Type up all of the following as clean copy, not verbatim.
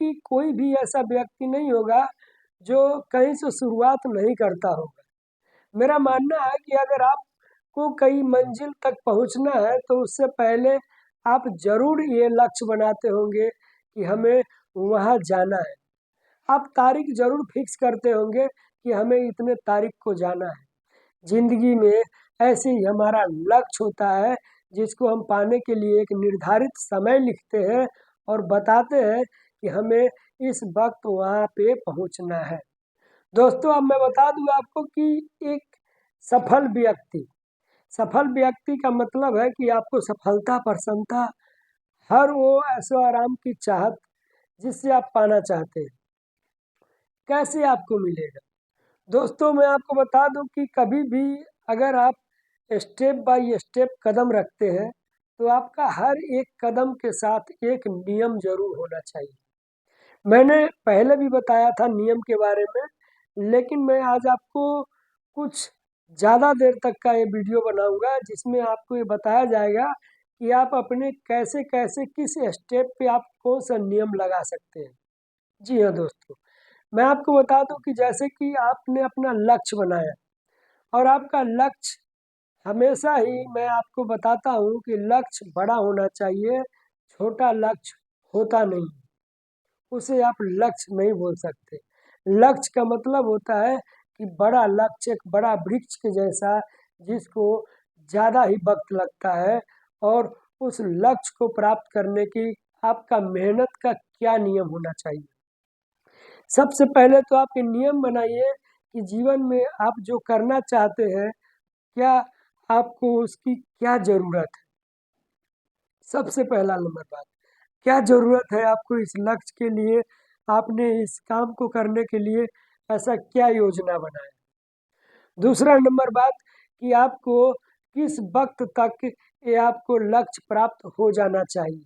कि कोई भी ऐसा व्यक्ति नहीं होगा जो कहीं से शुरुआत नहीं करता होगा। मेरा मानना है कि अगर आपको कई मंजिल तक पहुंचना है तो उससे पहले आप ज़रूर ये लक्ष्य बनाते होंगे कि हमें वहाँ जाना है। आप तारीख ज़रूर फिक्स करते होंगे कि हमें इतने तारीख को जाना है। ज़िंदगी में ऐसे ही हमारा लक्ष्य होता है जिसको हम पाने के लिए एक निर्धारित समय लिखते हैं और बताते हैं कि हमें इस वक्त वहाँ पे पहुँचना है। दोस्तों, अब मैं बता दूँ आपको कि एक सफल व्यक्ति का मतलब है कि आपको सफलता, प्रसन्नता, हर वो ऐशो आराम की चाहत जिससे आप पाना चाहते हैं, कैसे आपको मिलेगा? दोस्तों, मैं आपको बता दूं कि कभी भी अगर आप स्टेप बाय स्टेप कदम रखते हैं तो आपका हर एक कदम के साथ एक नियम जरूर होना चाहिए। मैंने पहले भी बताया था नियम के बारे में, लेकिन मैं आज आपको कुछ ज़्यादा देर तक का ये वीडियो बनाऊंगा जिसमें आपको ये बताया जाएगा कि आप अपने कैसे कैसे किस स्टेप पे आप कौन सा नियम लगा सकते हैं। जी हाँ दोस्तों, मैं आपको बता दूं कि जैसे कि आपने अपना लक्ष्य बनाया और आपका लक्ष्य हमेशा ही, मैं आपको बताता हूँ कि लक्ष्य बड़ा होना चाहिए, छोटा लक्ष्य होता नहीं, उसे आप लक्ष्य नहीं बोल सकते। लक्ष्य का मतलब होता है कि बड़ा लक्ष्य, एक बड़ा वृक्ष के जैसा जिसको ज़्यादा ही वक्त लगता है, और उस लक्ष्य को प्राप्त करने की आपका मेहनत का क्या नियम होना चाहिए। सबसे पहले तो आप ये नियम बनाइए कि जीवन में आप जो करना चाहते हैं, क्या आपको उसकी क्या ज़रूरत है। सबसे पहला नंबर बात, क्या ज़रूरत है आपको इस लक्ष्य के लिए, आपने इस काम को करने के लिए ऐसा क्या योजना बनाया। दूसरा नंबर बात कि आपको किस वक्त तक ये आपको लक्ष्य प्राप्त हो जाना चाहिए।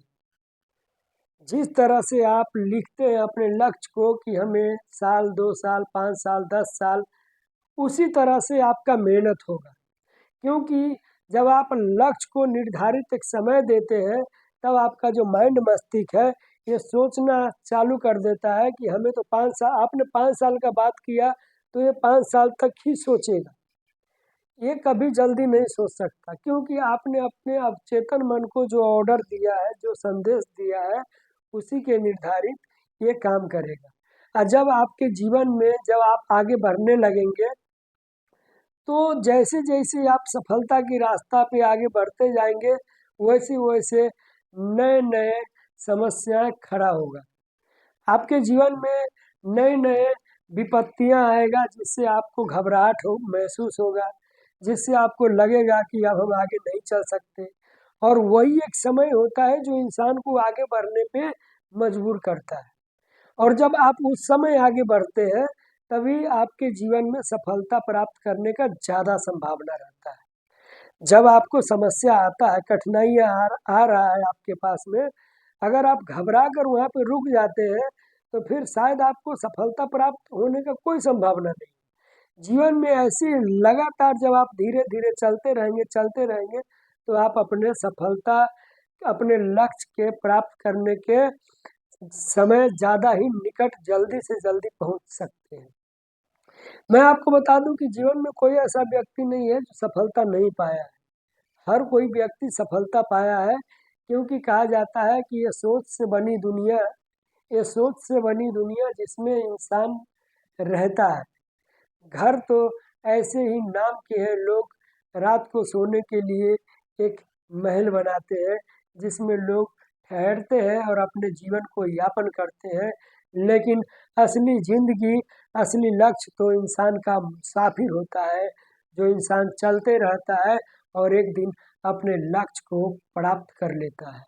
जिस तरह से आप लिखते हैं अपने लक्ष्य को कि हमें साल, 2 साल, 5 साल, 10 साल, उसी तरह से आपका मेहनत होगा। क्योंकि जब आप लक्ष्य को निर्धारित एक समय देते हैं, तब आपका जो माइंड, मस्तिष्क है, ये सोचना चालू कर देता है कि हमें तो 5 साल, आपने 5 साल का बात किया तो ये 5 साल तक ही सोचेगा। ये कभी जल्दी नहीं सोच सकता, क्योंकि आपने अपने अवचेतन मन को जो ऑर्डर दिया है, जो संदेश दिया है, उसी के निर्धारित ये काम करेगा। और जब आपके जीवन में जब आप आगे बढ़ने लगेंगे, तो जैसे जैसे आप सफलता की रास्ता पे आगे बढ़ते जाएंगे, वैसे वैसे नए नए समस्याएं खड़ा होगा। आपके जीवन में नए नए विपत्तियां आएगा जिससे आपको घबराहट हो महसूस होगा, जिससे आपको लगेगा कि अब हम आगे नहीं चल सकते। और वही एक समय होता है जो इंसान को आगे बढ़ने पे मजबूर करता है। और जब आप उस समय आगे बढ़ते हैं, तभी आपके जीवन में सफलता प्राप्त करने का ज़्यादा संभावना रहता है। जब आपको समस्या आता है, कठिनाइयाँ आ रहा है आपके पास में, अगर आप घबरा कर वहाँ पे रुक जाते हैं, तो फिर शायद आपको सफलता प्राप्त होने का कोई संभावना नहीं। जीवन में ऐसी लगातार जब आप धीरे-धीरे चलते रहेंगे, तो आप अपने सफलता, अपने लक्ष्य के प्राप्त करने के समय ज़्यादा ही निकट जल्दी से जल्दी पहुँच सकते हैं। मैं आपको बता दूं कि जीवन में कोई ऐसा व्यक्ति नहीं है जो सफलता नहीं पाया है। हर कोई व्यक्ति सफलता पाया है, क्योंकि कहा जाता है कि ये सोच से बनी दुनिया जिसमें इंसान रहता है। घर तो ऐसे ही नाम के हैं, लोग रात को सोने के लिए एक महल बनाते हैं जिसमें लोग ठहरते हैं और अपने जीवन को यापन करते हैं। लेकिन असली ज़िंदगी, असली लक्ष्य तो इंसान का मुसाफिर होता है, जो इंसान चलते रहता है और एक दिन अपने लक्ष्य को प्राप्त कर लेता है।